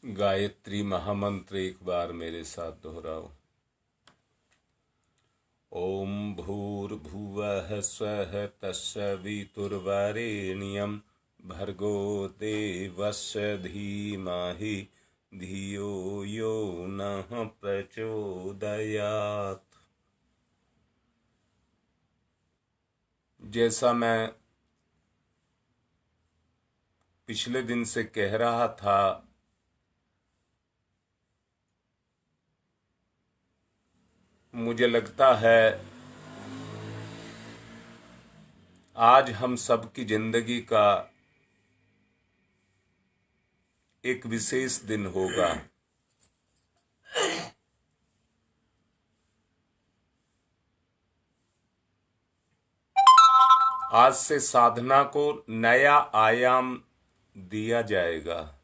गायत्री महामंत्र एक बार मेरे साथ दोहराओ। ओम भूर्भुवः स्वः तत्सवितुर्वरेण्यं भर्गो देवस्य धीमहि धियो यो नः प्रचोदयात्। जैसा मैं पिछले दिन से कह रहा था, मुझे लगता है आज हम सब की जिंदगी का एक विशेष दिन होगा। आज से साधना को नया आयाम दिया जाएगा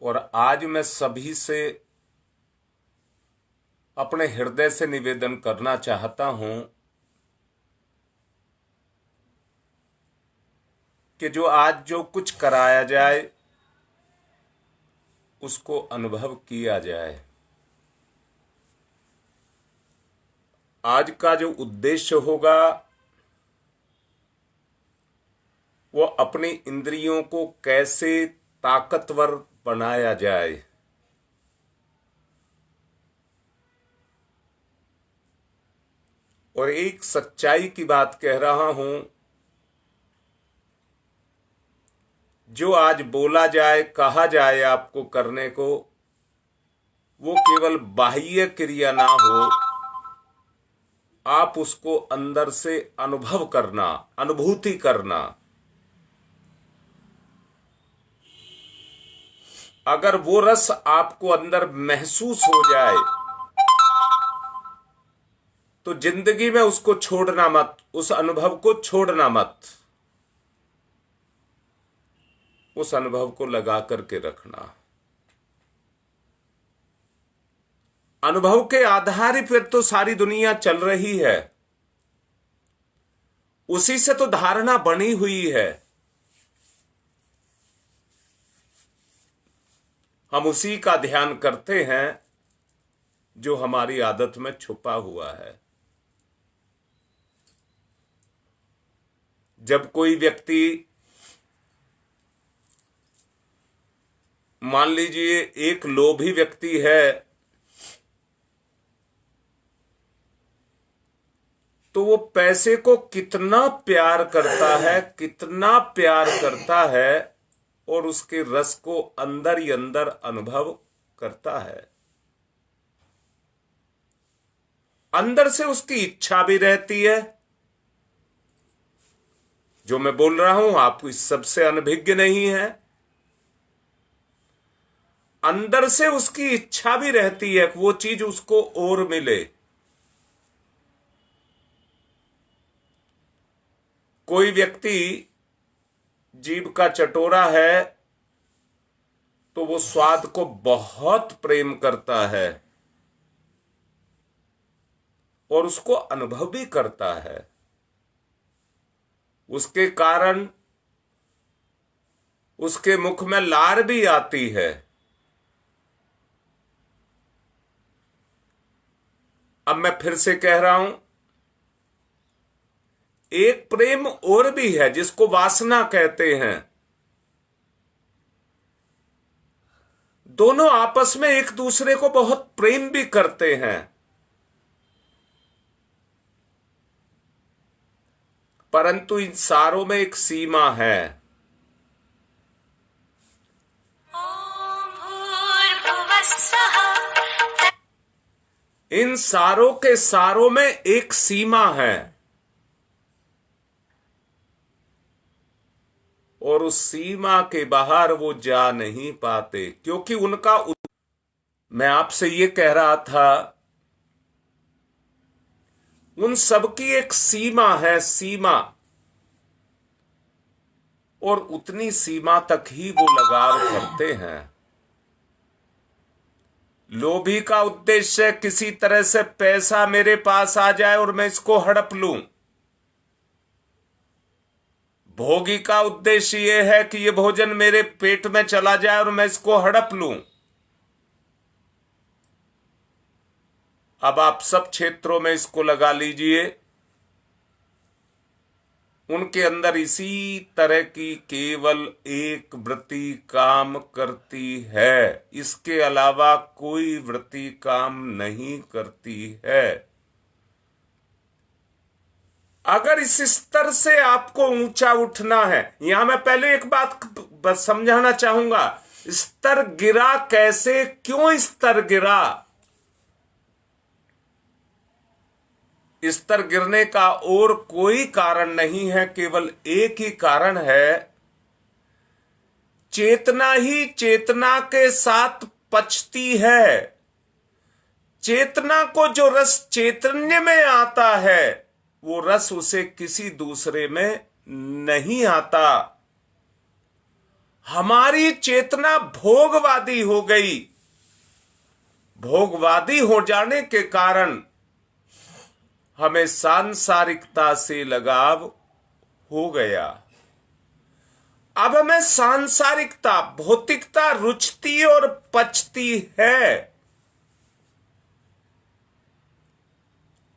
और आज मैं सभी से अपने हृदय से निवेदन करना चाहता हूं कि जो कुछ कराया जाए उसको अनुभव किया जाए। आज का जो उद्देश्य होगा वो अपनी इंद्रियों को कैसे ताकतवर बनाया जाए। और एक सच्चाई की बात कह रहा हूं, जो आज बोला जाए कहा जाए आपको करने को, वो केवल बाह्य क्रिया ना हो, आप उसको अंदर से अनुभव करना, अनुभूति करना। अगर वो रस आपको अंदर महसूस हो जाए तो जिंदगी में उसको छोड़ना मत, उस अनुभव को छोड़ना मत, उस अनुभव को लगा करके रखना। अनुभव के आधार पर तो सारी दुनिया चल रही है, उसी से तो धारणा बनी हुई है। हम उसी का ध्यान करते हैं जो हमारी आदत में छुपा हुआ है। जब कोई व्यक्ति, मान लीजिए एक लोभी व्यक्ति है, तो वो पैसे को कितना प्यार करता है, कितना प्यार करता है, और उसके रस को अंदर ही अंदर अनुभव करता है। अंदर से उसकी इच्छा भी रहती है। जो मैं बोल रहा हूं आप इस सबसे अनभिज्ञ नहीं है। अंदर से उसकी इच्छा भी रहती है कि वो चीज उसको और मिले। कोई व्यक्ति जीभ का चटोरा है तो वो स्वाद को बहुत प्रेम करता है और उसको अनुभव भी करता है। उसके कारण उसके मुख में लार भी आती है। अब मैं फिर से कह रहा हूं, एक प्रेम और भी है जिसको वासना कहते हैं। दोनों आपस में एक दूसरे को बहुत प्रेम भी करते हैं, परंतु इन सारों में एक सीमा है। इन सारों के सारों में एक सीमा है और उस सीमा के बाहर वो जा नहीं पाते, क्योंकि मैं आपसे ये कह रहा था, उन सब की एक सीमा है, सीमा, और उतनी सीमा तक ही वो लगाव करते हैं। लोभी का उद्देश्य किसी तरह से पैसा मेरे पास आ जाए और मैं इसको हड़प लूं। भोगी का उद्देश्य यह है कि यह भोजन मेरे पेट में चला जाए और मैं इसको हड़प लूं। अब आप सब क्षेत्रों में इसको लगा लीजिए, उनके अंदर इसी तरह की केवल एक वृत्ति काम करती है, इसके अलावा कोई वृत्ति काम नहीं करती है। अगर इस स्तर से आपको ऊंचा उठना है, यहां मैं पहले एक बात समझाना चाहूंगा, स्तर गिरा कैसे, क्यों स्तर गिरा? स्तर गिरने का और कोई कारण नहीं है, केवल एक ही कारण है, चेतना ही चेतना के साथ पचती है। चेतना को जो रस चैतन्य में आता है, वो रस उसे किसी दूसरे में नहीं आता। हमारी चेतना भोगवादी हो गई। भोगवादी हो जाने के कारण हमें सांसारिकता से लगाव हो गया। अब हमें सांसारिकता, भौतिकता रुचती और पचती है।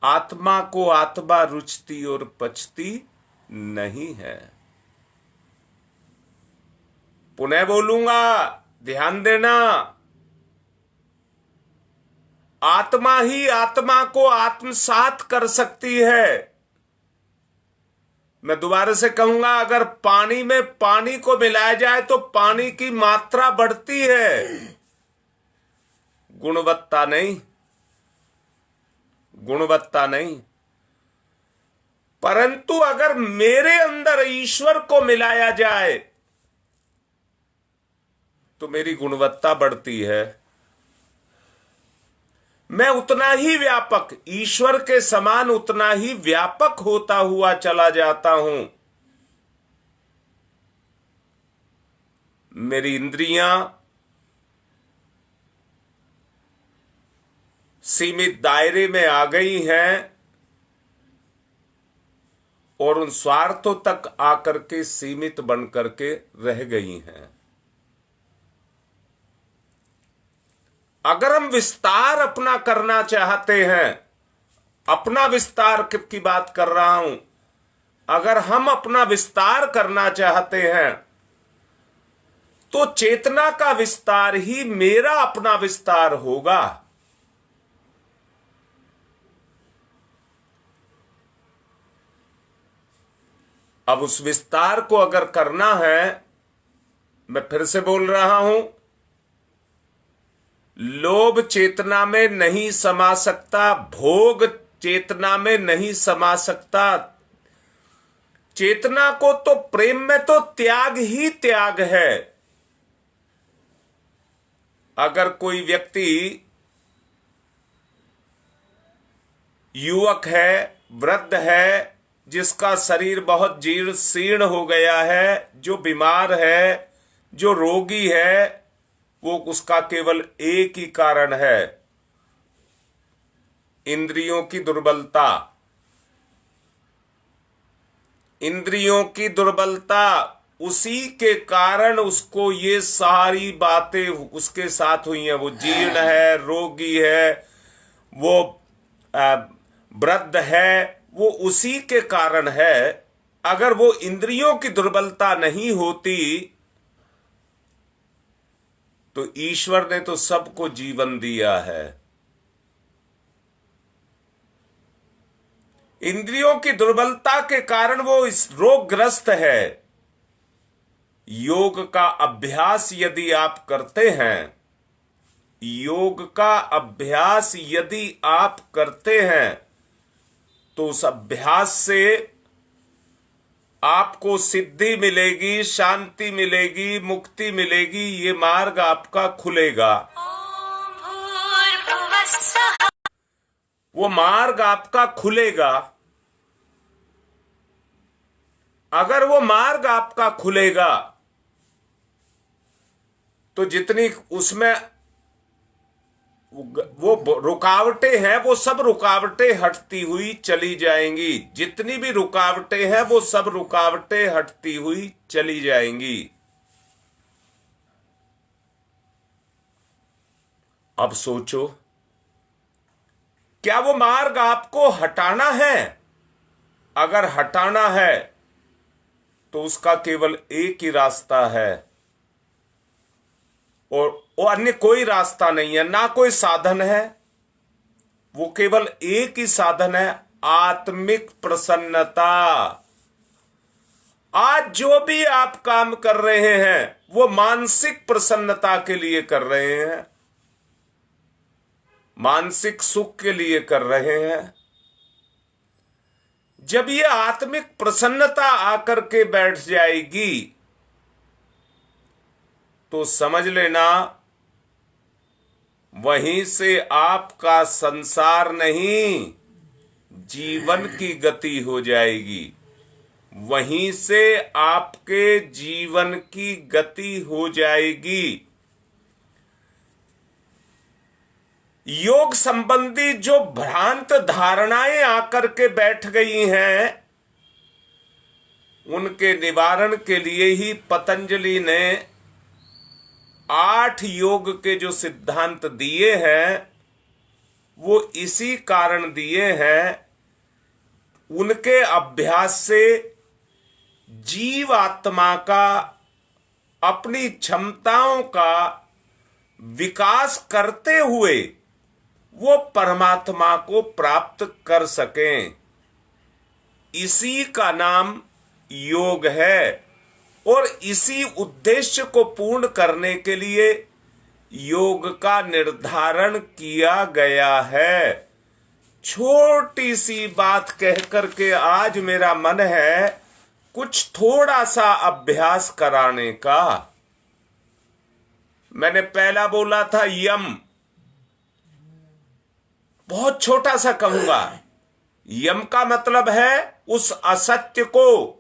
आत्मा को आत्मा रुचती और पचती नहीं है। पुनः बोलूंगा, ध्यान देना, आत्मा ही आत्मा को आत्मसात कर सकती है। मैं दोबारा से कहूंगा, अगर पानी में पानी को मिलाया जाए तो पानी की मात्रा बढ़ती है, गुणवत्ता नहीं, गुणवत्ता नहीं। परंतु अगर मेरे अंदर ईश्वर को मिलाया जाए तो मेरी गुणवत्ता बढ़ती है। मैं उतना ही व्यापक, ईश्वर के समान उतना ही व्यापक होता हुआ चला जाता हूं। मेरी इंद्रियां सीमित दायरे में आ गई हैं और उन स्वार्थों तक आकर के सीमित बन करके रह गई हैं। अगर हम विस्तार अपना करना चाहते हैं, अपना विस्तार की बात कर रहा हूं, अगर हम अपना विस्तार करना चाहते हैं तो चेतना का विस्तार ही मेरा अपना विस्तार होगा। अब उस विस्तार को अगर करना है, मैं फिर से बोल रहा हूं, लोभ चेतना में नहीं समा सकता, भोग चेतना में नहीं समा सकता। चेतना को तो प्रेम में तो त्याग ही त्याग है। अगर कोई व्यक्ति युवक है, वृद्ध है, जिसका शरीर बहुत जीर्ण शीर्ण हो गया है, जो बीमार है, जो रोगी है, वो उसका केवल एक ही कारण है, इंद्रियों की दुर्बलता। इंद्रियों की दुर्बलता, उसी के कारण उसको ये सारी बातें उसके साथ हुई हैं। वो जीर्ण है, रोगी है, वो वृद्ध है, वो उसी के कारण है। अगर वो इंद्रियों की दुर्बलता नहीं होती तो ईश्वर ने तो सबको जीवन दिया है। इंद्रियों की दुर्बलता के कारण वो इस रोगग्रस्त है। योग का अभ्यास यदि आप करते हैं, योग का अभ्यास यदि आप करते हैं, तो उस अभ्यास से आपको सिद्धि मिलेगी, शांति मिलेगी, मुक्ति मिलेगी, ये मार्ग आपका खुलेगा। वो मार्ग आपका खुलेगा। अगर वो मार्ग आपका खुलेगा तो जितनी उसमें वो रुकावटें हैं, वो सब रुकावटें हटती हुई चली जाएंगी। जितनी भी रुकावटें हैं वो सब रुकावटें हटती हुई चली जाएंगी। अब सोचो, क्या वो मार्ग आपको हटाना है? अगर हटाना है तो उसका केवल एक ही रास्ता है, और वो अन्य कोई रास्ता नहीं है, ना कोई साधन है। वो केवल एक ही साधन है, आत्मिक प्रसन्नता। आज जो भी आप काम कर रहे हैं वो मानसिक प्रसन्नता के लिए कर रहे हैं, मानसिक सुख के लिए कर रहे हैं। जब ये आत्मिक प्रसन्नता आकर के बैठ जाएगी तो समझ लेना, वहीं से आपका संसार नहीं, जीवन की गति हो जाएगी। वहीं से आपके जीवन की गति हो जाएगी। योग संबंधी जो भ्रांत धारणाएं आकर के बैठ गई हैं, उनके निवारण के लिए ही पतंजलि ने 8 योग के जो सिद्धांत दिए हैं वो इसी कारण दिए हैं। उनके अभ्यास से जीव आत्मा का अपनी क्षमताओं का विकास करते हुए वो परमात्मा को प्राप्त कर सकें। इसी का नाम योग है, और इसी उद्देश्य को पूर्ण करने के लिए योग का निर्धारण किया गया है। छोटी सी बात कहकर के आज मेरा मन है कुछ थोड़ा सा अभ्यास कराने का। मैंने पहला बोला था यम, बहुत छोटा सा कहूंगा। यम का मतलब है उस असत्य को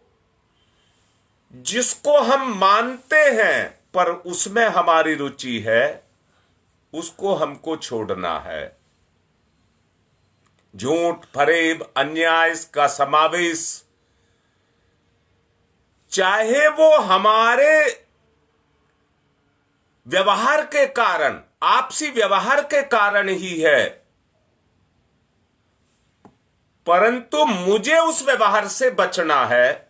जिसको हम मानते हैं पर उसमें हमारी रुचि है, उसको हमको छोड़ना है। झूठ, फरेब, अन्याय का समावेश, चाहे वो हमारे व्यवहार के कारण, आपसी व्यवहार के कारण ही है, परंतु मुझे उस व्यवहार से बचना है।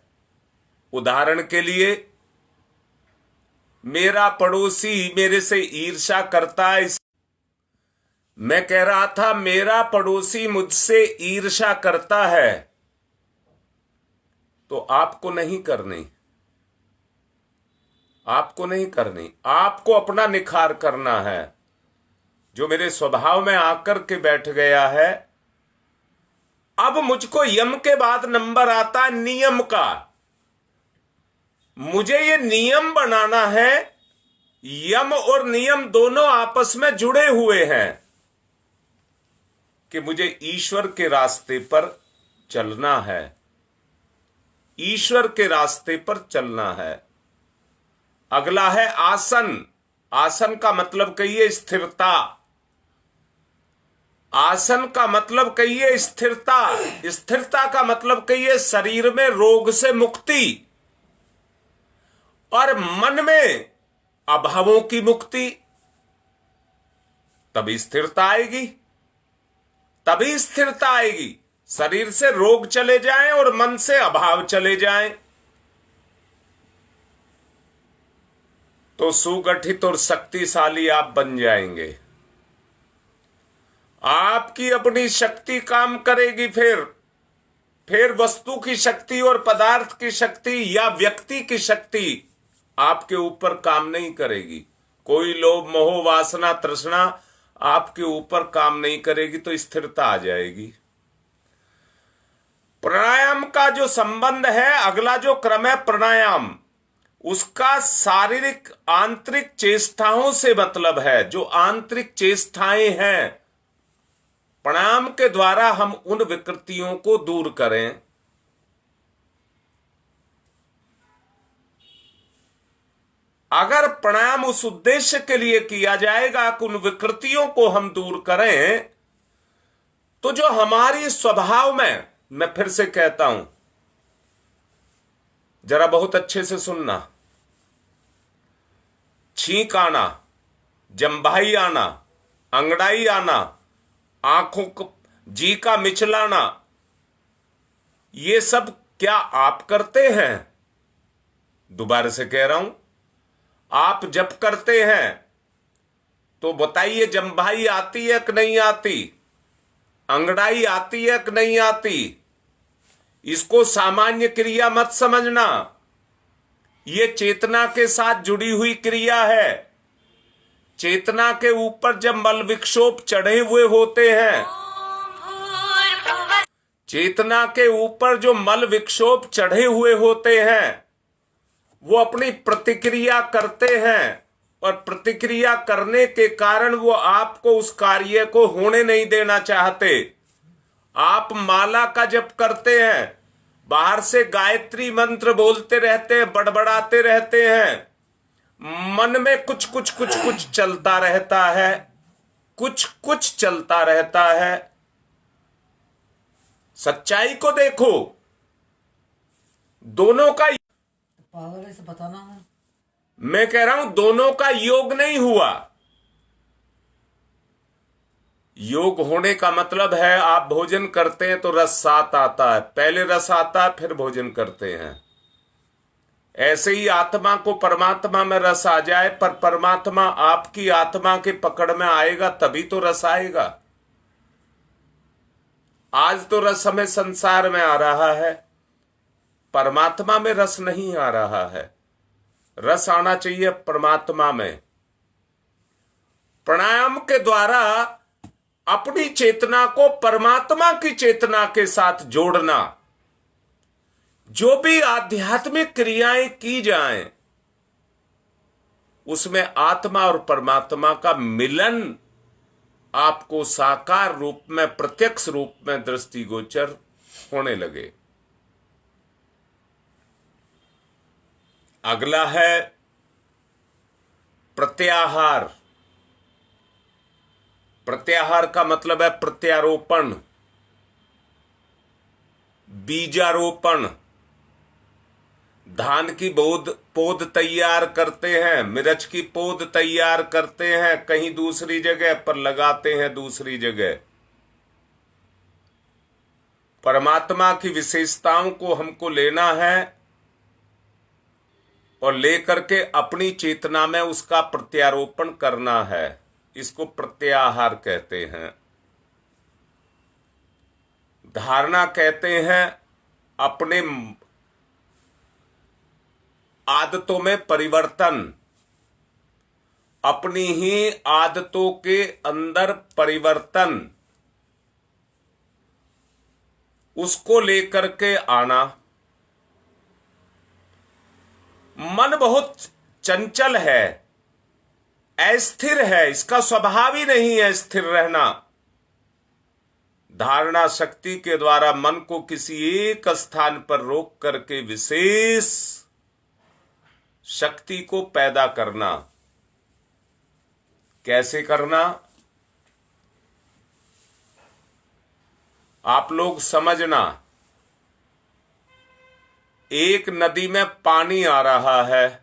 उदाहरण के लिए, मेरा पड़ोसी मेरे से ईर्ष्या करता है। मैं कह रहा था मेरा पड़ोसी मुझसे ईर्ष्या करता है, तो आपको नहीं करनी, आपको नहीं करनी। आपको अपना निखार करना है। जो मेरे स्वभाव में आकर के बैठ गया है, अब मुझको यम के बाद नंबर आता है नियम का। मुझे ये नियम बनाना है। यम और नियम दोनों आपस में जुड़े हुए हैं कि मुझे ईश्वर के रास्ते पर चलना है, ईश्वर के रास्ते पर चलना है। अगला है आसन। आसन का मतलब कहिए स्थिरता। आसन का मतलब कहिए स्थिरता। स्थिरता का मतलब कहिए शरीर में रोग से मुक्ति और मन में अभावों की मुक्ति। तभी स्थिरता आएगी, तभी स्थिरता आएगी। शरीर से रोग चले जाएं और मन से अभाव चले जाएं तो सुगठित और शक्तिशाली आप बन जाएंगे। आपकी अपनी शक्ति काम करेगी। फिर वस्तु की शक्ति और पदार्थ की शक्ति या व्यक्ति की शक्ति आपके ऊपर काम नहीं करेगी। कोई लोभ, मोह, वासना, तृष्णा आपके ऊपर काम नहीं करेगी, तो स्थिरता आ जाएगी। प्राणायाम का जो संबंध है, अगला जो क्रम है प्राणायाम, उसका शारीरिक आंतरिक चेष्टाओं से मतलब है। जो आंतरिक चेष्टाएं हैं, प्राणायाम के द्वारा हम उन विकृतियों को दूर करें। अगर प्राणायाम उस उद्देश्य के लिए किया जाएगा कि उन विकृतियों को हम दूर करें, तो जो हमारी स्वभाव में, मैं फिर से कहता हूं, जरा बहुत अच्छे से सुनना, छींक आना, जम्भाई आना, अंगड़ाई आना, आंखों को जी का मिचलाना, ये सब क्या आप करते हैं? दोबारा से कह रहा हूं, आप जब करते हैं तो बताइए, जम्भाई आती है कि नहीं आती? अंगड़ाई आती है कि नहीं आती? इसको सामान्य क्रिया मत समझना, ये चेतना के साथ जुड़ी हुई क्रिया है। चेतना के ऊपर जब मल विक्षोभ चढ़े हुए होते हैं, चेतना के ऊपर जो मल विक्षोभ चढ़े हुए होते हैं, वो अपनी प्रतिक्रिया करते हैं, और प्रतिक्रिया करने के कारण वो आपको उस कार्य को होने नहीं देना चाहते। आप माला का जप करते हैं, बाहर से गायत्री मंत्र बोलते रहते हैं, बड़बड़ाते रहते हैं, मन में कुछ कुछ कुछ कुछ चलता रहता है, कुछ कुछ चलता रहता है। सच्चाई को देखो, दोनों का, पागल है, से बताना है। मैं कह रहा हूं दोनों का योग नहीं हुआ। योग होने का मतलब है आप भोजन करते हैं तो रस साथ आता है, पहले रस आता है फिर भोजन करते हैं। ऐसे ही आत्मा को परमात्मा में रस आ जाए, पर परमात्मा आपकी आत्मा के पकड़ में आएगा तभी तो रस आएगा। आज तो रस हमें संसार में आ रहा है, परमात्मा में रस नहीं आ रहा है। रस आना चाहिए परमात्मा में। प्राणायाम के द्वारा अपनी चेतना को परमात्मा की चेतना के साथ जोड़ना, जो भी आध्यात्मिक क्रियाएं की जाएं, उसमें आत्मा और परमात्मा का मिलन आपको साकार रूप में, प्रत्यक्ष रूप में दृष्टिगोचर होने लगे। अगला है प्रत्याहार। प्रत्याहार का मतलब है प्रत्यारोपण, बीजारोपण। धान की पौध तैयार करते हैं, मिर्च की पौध तैयार करते हैं कहीं दूसरी जगह पर, लगाते हैं दूसरी जगह। परमात्मा की विशेषताओं को हमको लेना है और लेकर के अपनी चेतना में उसका प्रत्यारोपण करना है। इसको प्रत्याहार कहते हैं। धारणा कहते हैं अपने आदतों में परिवर्तन, अपनी ही आदतों के अंदर परिवर्तन, उसको लेकर के आना। मन बहुत चंचल है, अस्थिर है, इसका स्वभाव ही नहीं है स्थिर रहना। धारणा शक्ति के द्वारा मन को किसी एक स्थान पर रोक करके विशेष शक्ति को पैदा करना। कैसे करना? आप लोग समझना, एक नदी में पानी आ रहा है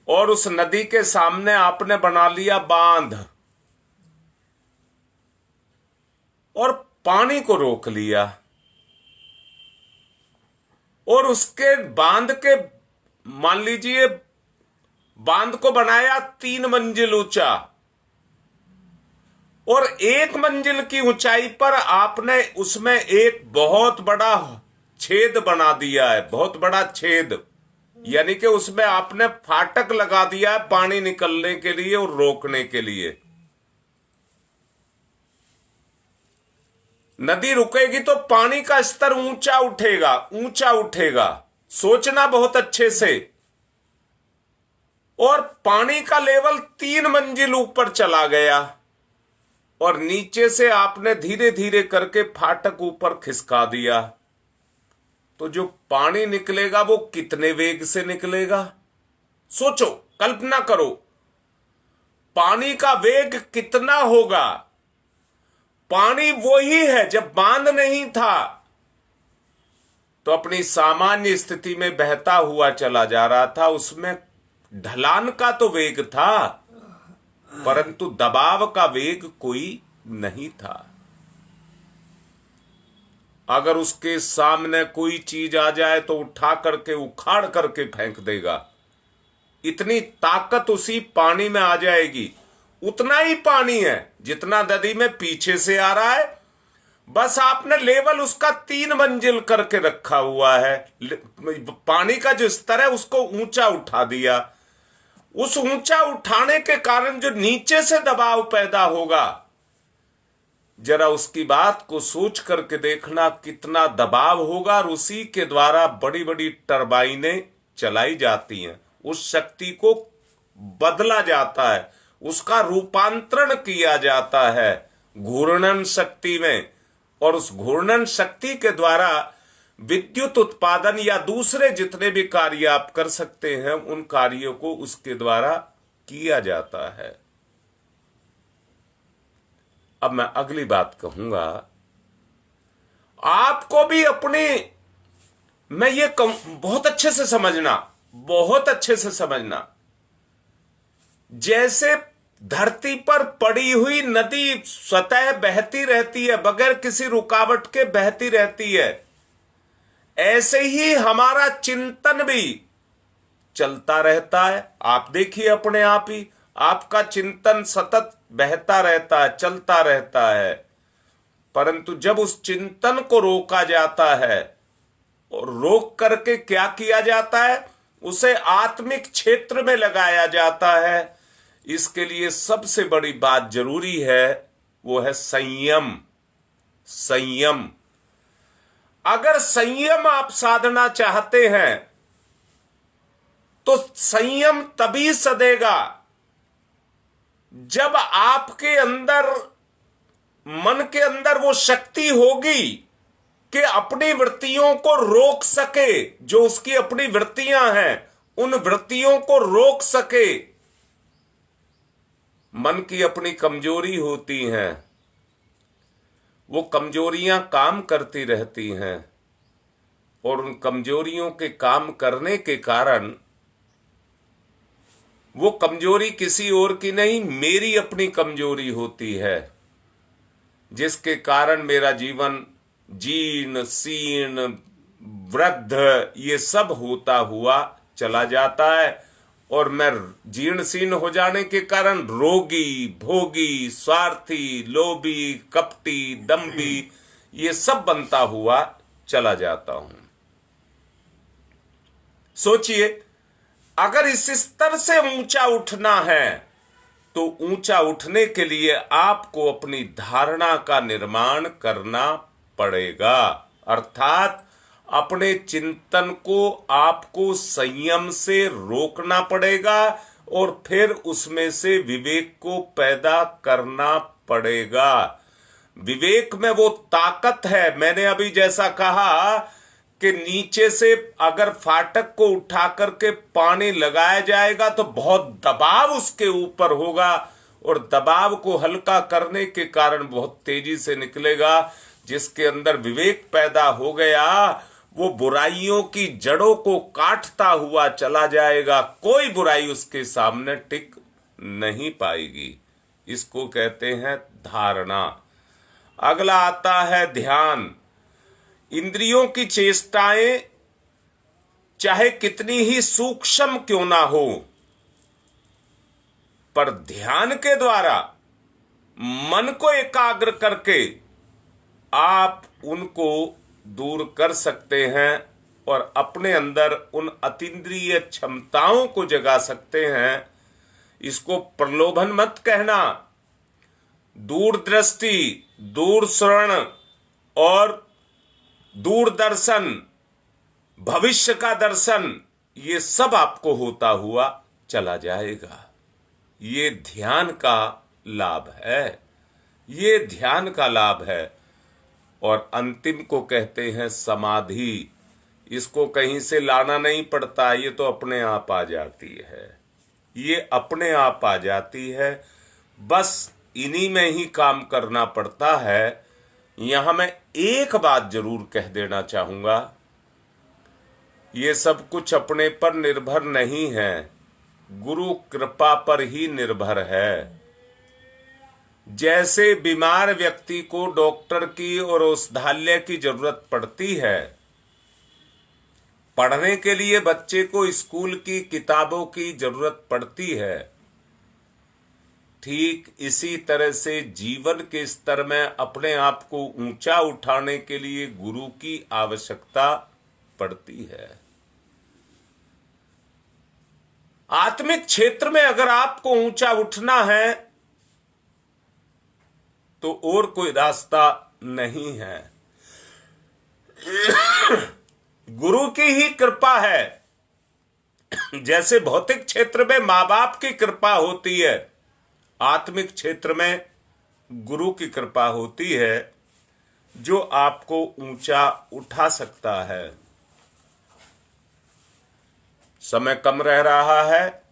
और उस नदी के सामने आपने बना लिया बांध और पानी को रोक लिया, और उसके बांध के, मान लीजिए बांध को बनाया 3 मंजिल ऊंचा, और 1 मंजिल की ऊंचाई पर आपने उसमें एक बहुत बड़ा छेद बना दिया है, बहुत बड़ा छेद, यानी कि उसमें आपने फाटक लगा दिया है पानी निकलने के लिए और रोकने के लिए। नदी रुकेगी तो पानी का स्तर ऊंचा उठेगा, ऊंचा उठेगा। सोचना बहुत अच्छे से। और पानी का लेवल 3 मंजिल ऊपर चला गया और नीचे से आपने धीरे धीरे करके फाटक ऊपर खिसका दिया, तो जो पानी निकलेगा वो कितने वेग से निकलेगा? सोचो, कल्पना करो, पानी का वेग कितना होगा? पानी वो ही है, जब बांध नहीं था तो अपनी सामान्य स्थिति में बहता हुआ चला जा रहा था, उसमें ढलान का तो वेग था परंतु दबाव का वेग कोई नहीं था। अगर उसके सामने कोई चीज आ जाए तो उठा करके उखाड़ करके फेंक देगा, इतनी ताकत उसी पानी में आ जाएगी। उतना ही पानी है जितना नदी में पीछे से आ रहा है, बस आपने लेवल उसका 3 मंजिल करके रखा हुआ है। पानी का जो स्तर है उसको ऊंचा उठा दिया। उस ऊंचा उठाने के कारण जो नीचे से दबाव पैदा होगा, जरा उसकी बात को सोच करके देखना कितना दबाव होगा। और उसी के द्वारा बड़ी बड़ी टरबाइनें चलाई जाती हैं, उस शक्ति को बदला जाता है, उसका रूपांतरण किया जाता है घूर्णन शक्ति में। और उस घूर्णन शक्ति के द्वारा विद्युत उत्पादन या दूसरे जितने भी कार्य आप कर सकते हैं उन कार्यों को उसके द्वारा किया जाता है। अब मैं अगली बात कहूंगा, आपको भी अपने, मैं ये कहूं, बहुत अच्छे से समझना, बहुत अच्छे से समझना। जैसे धरती पर पड़ी हुई नदी स्वतः बहती रहती है, बगैर किसी रुकावट के बहती रहती है, ऐसे ही हमारा चिंतन भी चलता रहता है। आप देखिए अपने आप ही, आपका चिंतन सतत बहता रहता है, चलता रहता है, परंतु जब उस चिंतन को रोका जाता है, और रोक करके क्या किया जाता है, उसे आत्मिक क्षेत्र में लगाया जाता है। इसके लिए सबसे बड़ी बात जरूरी है, वो है संयम। संयम, अगर संयम आप साधना चाहते हैं तो संयम तभी सदेगा जब आपके अंदर, मन के अंदर वो शक्ति होगी कि अपनी वृत्तियों को रोक सके। जो उसकी अपनी वृत्तियां हैं उन वृत्तियों को रोक सके। मन की अपनी कमजोरी होती हैं, वो कमजोरियां काम करती रहती हैं, और उन कमजोरियों के काम करने के कारण, वो कमजोरी किसी और की नहीं, मेरी अपनी कमजोरी होती है, जिसके कारण मेरा जीवन जीर्ण शीर्ण वृद्ध ये सब होता हुआ चला जाता है। और मैं जीर्ण शीर्ण हो जाने के कारण रोगी, भोगी, स्वार्थी, लोभी, कपटी, दम्भी ये सब बनता हुआ चला जाता हूं। सोचिए, अगर इस स्तर से ऊंचा उठना है तो ऊंचा उठने के लिए आपको अपनी धारणा का निर्माण करना पड़ेगा, अर्थात अपने चिंतन को आपको संयम से रोकना पड़ेगा और फिर उसमें से विवेक को पैदा करना पड़ेगा। विवेक में वो ताकत है, मैंने अभी जैसा कहा कि नीचे से अगर फाटक को उठा करके पानी लगाया जाएगा तो बहुत दबाव उसके ऊपर होगा, और दबाव को हल्का करने के कारण बहुत तेजी से निकलेगा। जिसके अंदर विवेक पैदा हो गया वो बुराइयों की जड़ों को काटता हुआ चला जाएगा, कोई बुराई उसके सामने टिक नहीं पाएगी। इसको कहते हैं धारणा। अगला आता है ध्यान। इंद्रियों की चेष्टाएं चाहे कितनी ही सूक्ष्म क्यों ना हो, पर ध्यान के द्वारा मन को एकाग्र करके आप उनको दूर कर सकते हैं और अपने अंदर उन अतीन्द्रिय क्षमताओं को जगा सकते हैं। इसको प्रलोभन मत कहना। दूरदृष्टि, दूरश्रवण और दूरदर्शन, भविष्य का दर्शन, ये सब आपको होता हुआ चला जाएगा। ये ध्यान का लाभ है, ये ध्यान का लाभ है। और अंतिम को कहते हैं समाधि। इसको कहीं से लाना नहीं पड़ता, ये तो अपने आप आ जाती है, ये अपने आप आ जाती है। बस इन्हीं में ही काम करना पड़ता है। यहां मैं एक बात जरूर कह देना चाहूंगा, ये सब कुछ अपने पर निर्भर नहीं है, गुरु कृपा पर ही निर्भर है। जैसे बीमार व्यक्ति को डॉक्टर की और औषधालय की जरूरत पड़ती है, पढ़ने के लिए बच्चे को स्कूल की किताबों की जरूरत पड़ती है, ठीक इसी तरह से जीवन के स्तर में अपने आप को ऊंचा उठाने के लिए गुरु की आवश्यकता पड़ती है। आत्मिक क्षेत्र में अगर आपको ऊंचा उठना है तो और कोई रास्ता नहीं है, गुरु की ही कृपा है। जैसे भौतिक क्षेत्र में मां बाप की कृपा होती है, आत्मिक क्षेत्र में गुरु की कृपा होती है, जो आपको ऊंचा उठा सकता है। समय कम रह रहा है,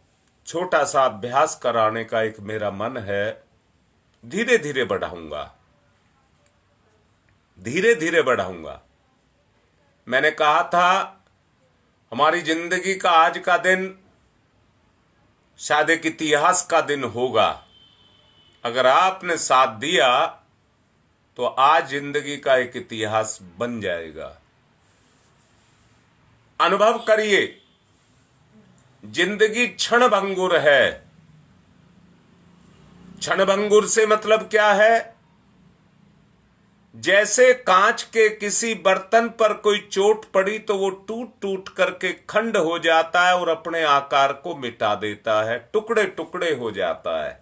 छोटा सा अभ्यास कराने का एक मेरा मन है। धीरे धीरे बढ़ाऊंगा, धीरे धीरे बढ़ाऊंगा। मैंने कहा था हमारी जिंदगी का आज का दिन शायद एक इतिहास का दिन होगा। अगर आपने साथ दिया तो आज जिंदगी का एक इतिहास बन जाएगा। अनुभव करिए, जिंदगी क्षणभंगुर है। क्षणभंगुर से मतलब क्या है? जैसे कांच के किसी बर्तन पर कोई चोट पड़ी तो वो टूट टूट करके खंड हो जाता है और अपने आकार को मिटा देता है, टुकड़े टुकड़े हो जाता है।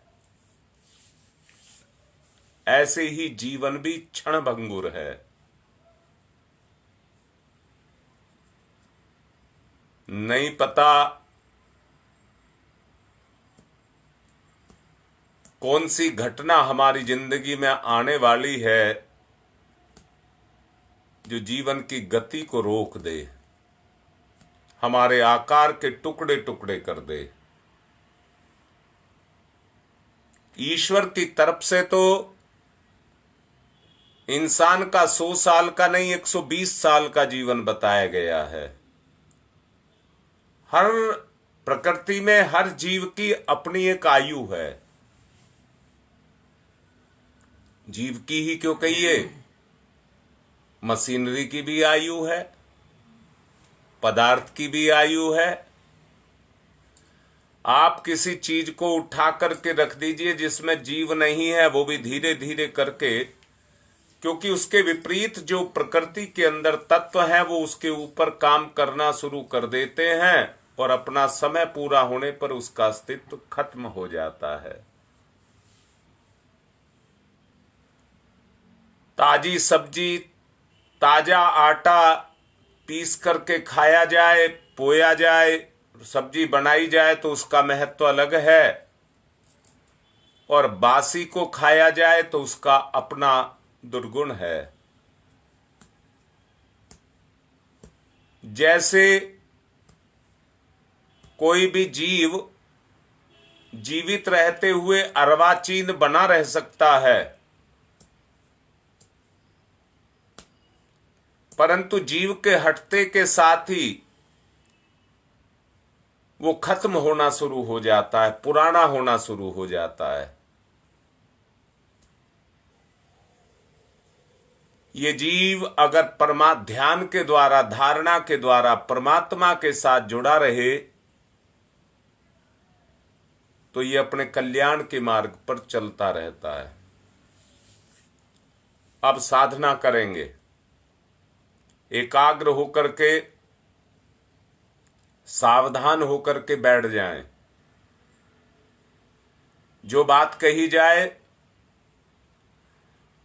ऐसे ही जीवन भी क्षणभंगुर है। नहीं पता कौन सी घटना हमारी जिंदगी में आने वाली है जो जीवन की गति को रोक दे, हमारे आकार के टुकड़े टुकड़े कर दे। ईश्वर की तरफ से तो इंसान का 100 साल का नहीं 120 साल का जीवन बताया गया है। हर प्रकृति में हर जीव की अपनी एक आयु है। जीव की ही क्यों कहिए, मशीनरी की भी आयु है, पदार्थ की भी आयु है। आप किसी चीज को उठा करके रख दीजिए जिसमें जीव नहीं है, वो भी धीरे धीरे करके, क्योंकि उसके विपरीत जो प्रकृति के अंदर तत्व हैं वो उसके ऊपर काम करना शुरू कर देते हैं और अपना समय पूरा होने पर उसका अस्तित्व खत्म हो जाता है। ताजी सब्जी, ताजा आटा पीस करके खाया जाए, पोया जाए, सब्जी बनाई जाए तो उसका महत्व अलग है, और बासी को खाया जाए तो उसका अपना दुर्गुण है। जैसे कोई भी जीव जीवित रहते हुए अर्वाचीन बना रह सकता है, परंतु जीव के हटते के साथ ही वो खत्म होना शुरू हो जाता है, पुराना होना शुरू हो जाता है। ये जीव अगर ध्यान के द्वारा, धारणा के द्वारा परमात्मा के साथ जुड़ा रहे तो ये अपने कल्याण के मार्ग पर चलता रहता है। अब साधना करेंगे, एकाग्र होकर के, सावधान होकर के बैठ जाएं। जो बात कही जाए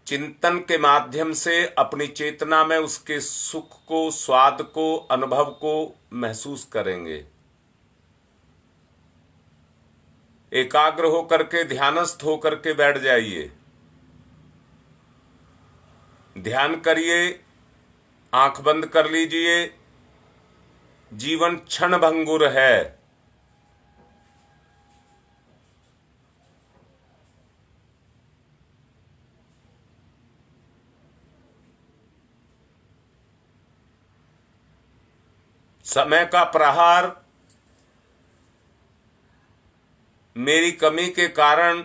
चिंतन के माध्यम से अपनी चेतना में उसके सुख को, स्वाद को, अनुभव को महसूस करेंगे। एकाग्र होकर के, ध्यानस्थ होकर के बैठ जाइए, ध्यान करिए, आंख बंद कर लीजिए, जीवन क्षणभंगुर है। समय का प्रहार मेरी कमी के कारण,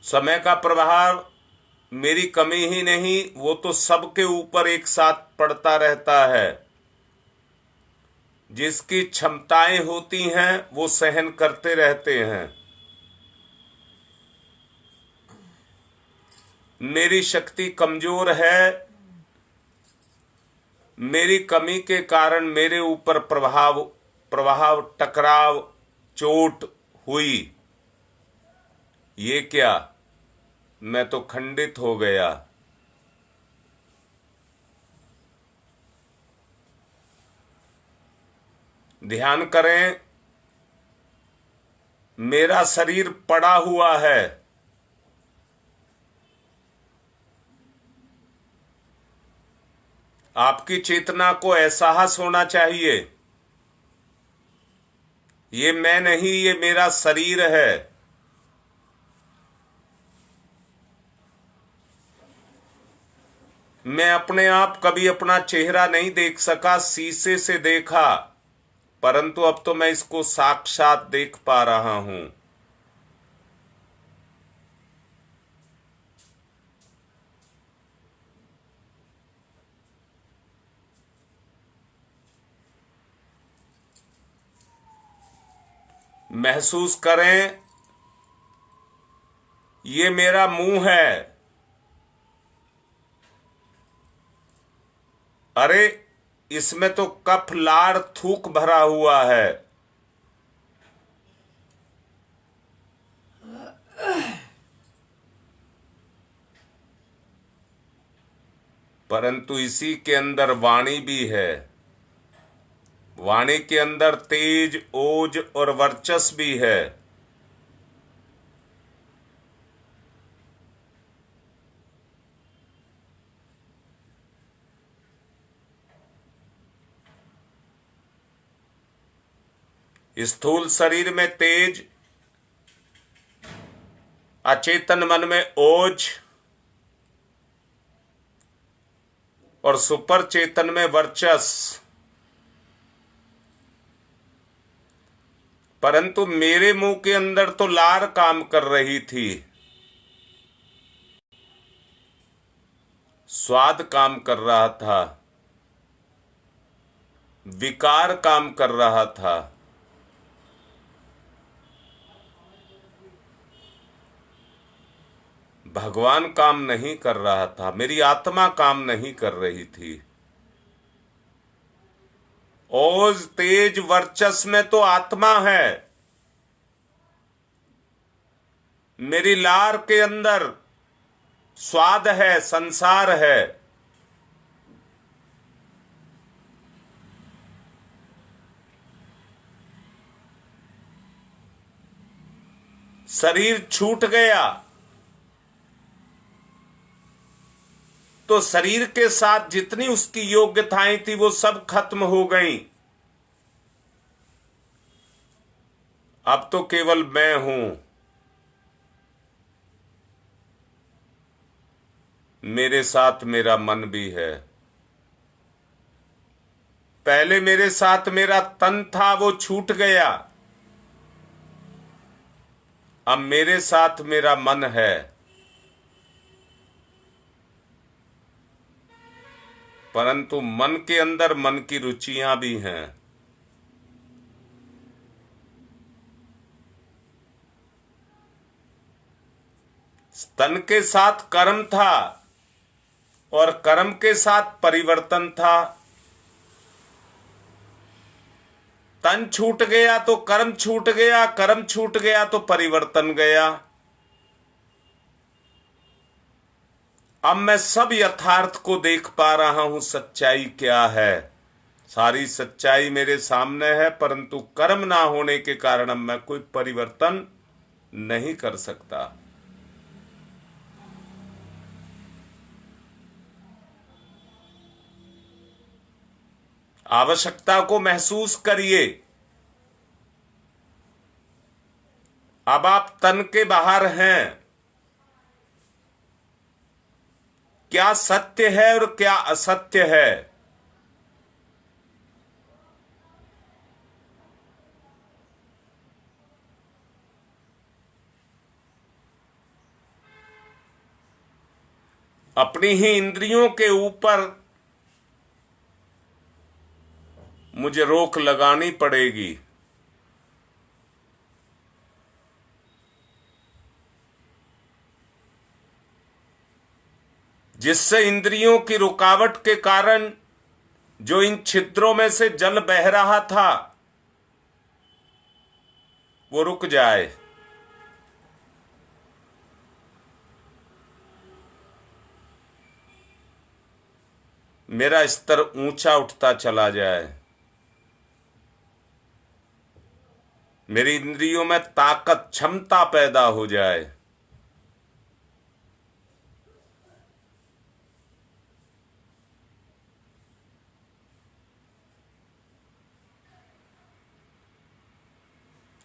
समय का प्रभाव मेरी कमी ही नहीं, वो तो सबके ऊपर एक साथ पड़ता रहता है। जिसकी क्षमताएं होती हैं वो सहन करते रहते हैं। मेरी शक्ति कमजोर है, मेरी कमी के कारण मेरे ऊपर प्रभाव टकराव चोट हुई। ये क्या, मैं तो खंडित हो गया। ध्यान करें, मेरा शरीर पड़ा हुआ है, आपकी चेतना को एहसास होना चाहिए ये मैं नहीं, ये मेरा शरीर है। मैं अपने आप कभी अपना चेहरा नहीं देख सका, शीशे से देखा, परंतु अब तो मैं इसको साक्षात देख पा रहा हूं। महसूस करें, ये मेरा मुंह है। अरे, इसमें तो कफ लार थूक भरा हुआ है। परंतु इसी के अंदर वाणी भी है। वाणी के अंदर तेज, ओज और वर्चस्व भी है। स्थूल शरीर में तेज, अचेतन मन में ओज और सुपर चेतन में वर्चस्व। परंतु मेरे मुंह के अंदर तो लार काम कर रही थी, स्वाद काम कर रहा था, विकार काम कर रहा था। भगवान काम नहीं कर रहा था, मेरी आत्मा काम नहीं कर रही थी। ओज, तेज, वर्चस्व में तो आत्मा है। मेरी लार के अंदर स्वाद है, संसार है। शरीर छूट गया तो शरीर के साथ जितनी उसकी योग्यताएं थी वो सब खत्म हो गईं। अब तो केवल मैं हूं। मेरे साथ मेरा मन भी है। पहले मेरे साथ मेरा तन था, वो छूट गया। अब मेरे साथ मेरा मन है। परंतु मन के अंदर मन की रुचियां भी हैं। तन के साथ कर्म था और कर्म के साथ परिवर्तन था। तन छूट गया तो कर्म छूट गया, कर्म छूट गया तो परिवर्तन गया। अब मैं सब यथार्थ को देख पा रहा हूं, सच्चाई क्या है। सारी सच्चाई मेरे सामने है, परंतु कर्म ना होने के कारण अब मैं कोई परिवर्तन नहीं कर सकता। आवश्यकता को महसूस करिए। अब आप तन के बाहर हैं। क्या सत्य है और क्या असत्य है, अपनी ही इंद्रियों के ऊपर मुझे रोक लगानी पड़ेगी। जिससे इंद्रियों की रुकावट के कारण जो इन छिद्रों में से जल बह रहा था वो रुक जाए। मेरा स्तर ऊंचा उठता चला जाए। मेरी इंद्रियों में ताकत, क्षमता पैदा हो जाए।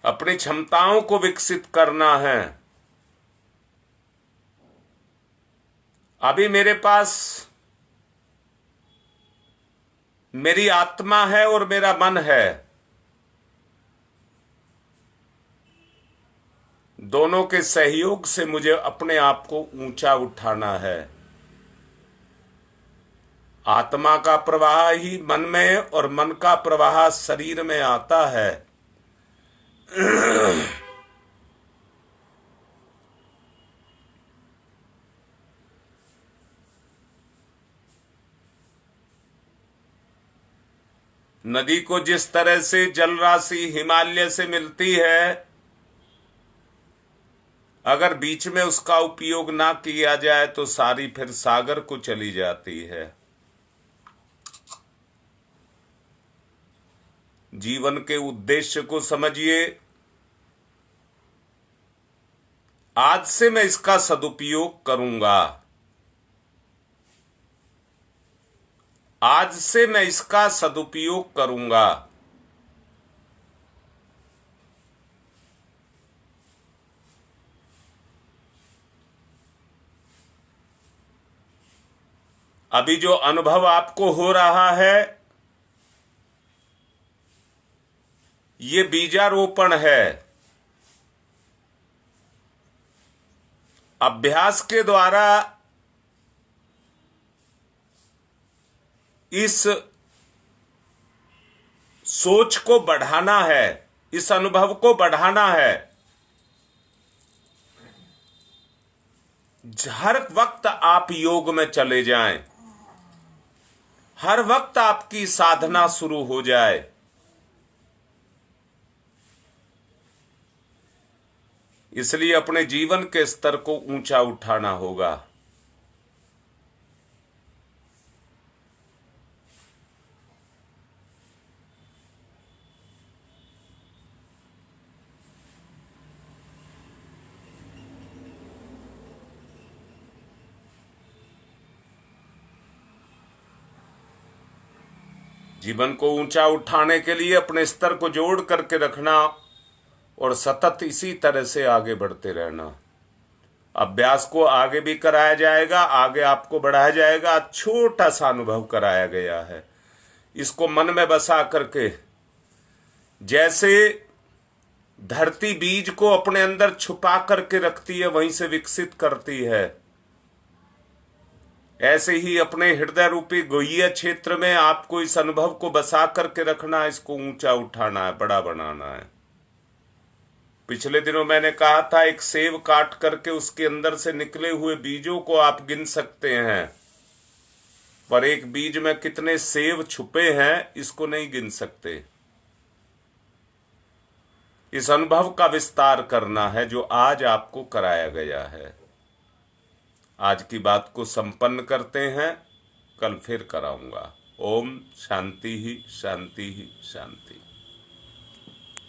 अपनी क्षमताओं को विकसित करना है। अभी मेरे पास मेरी आत्मा है और मेरा मन है। दोनों के सहयोग से मुझे अपने आप को ऊंचा उठाना है। आत्मा का प्रवाह ही मन में और मन का प्रवाह शरीर में आता है। नदी को जिस तरह से जल राशि हिमालय से मिलती है, अगर बीच में उसका उपयोग ना किया जाए तो सारी फिर सागर को चली जाती है। जीवन के उद्देश्य को समझिए। आज से मैं इसका सदुपयोग करूंगा। आज से मैं इसका सदुपयोग करूंगा। अभी जो अनुभव आपको हो रहा है ये बीजारोपण है। अभ्यास के द्वारा इस सोच को बढ़ाना है, इस अनुभव को बढ़ाना है। हर वक्त आप योग में चले जाएं, हर वक्त आपकी साधना शुरू हो जाए। इसलिए अपने जीवन के स्तर को ऊंचा उठाना होगा। जीवन को ऊंचा उठाने के लिए अपने स्तर को जोड़ करके रखना और सतत इसी तरह से आगे बढ़ते रहना। अभ्यास को आगे भी कराया जाएगा, आगे आपको बढ़ाया जाएगा। छोटा सा अनुभव कराया गया है, इसको मन में बसा करके, जैसे धरती बीज को अपने अंदर छुपा करके रखती है, वहीं से विकसित करती है, ऐसे ही अपने हृदय रूपी गुह्य क्षेत्र में आपको इस अनुभव को बसा करके रखना है। इसको ऊंचा उठाना है, बड़ा बनाना है। पिछले दिनों मैंने कहा था, एक सेब काट करके उसके अंदर से निकले हुए बीजों को आप गिन सकते हैं, पर एक बीज में कितने सेब छुपे हैं इसको नहीं गिन सकते। इस अनुभव का विस्तार करना है जो आज आपको कराया गया है। आज की बात को संपन्न करते हैं, कल फिर कराऊंगा। ओम शांति ही शांति ही शांति।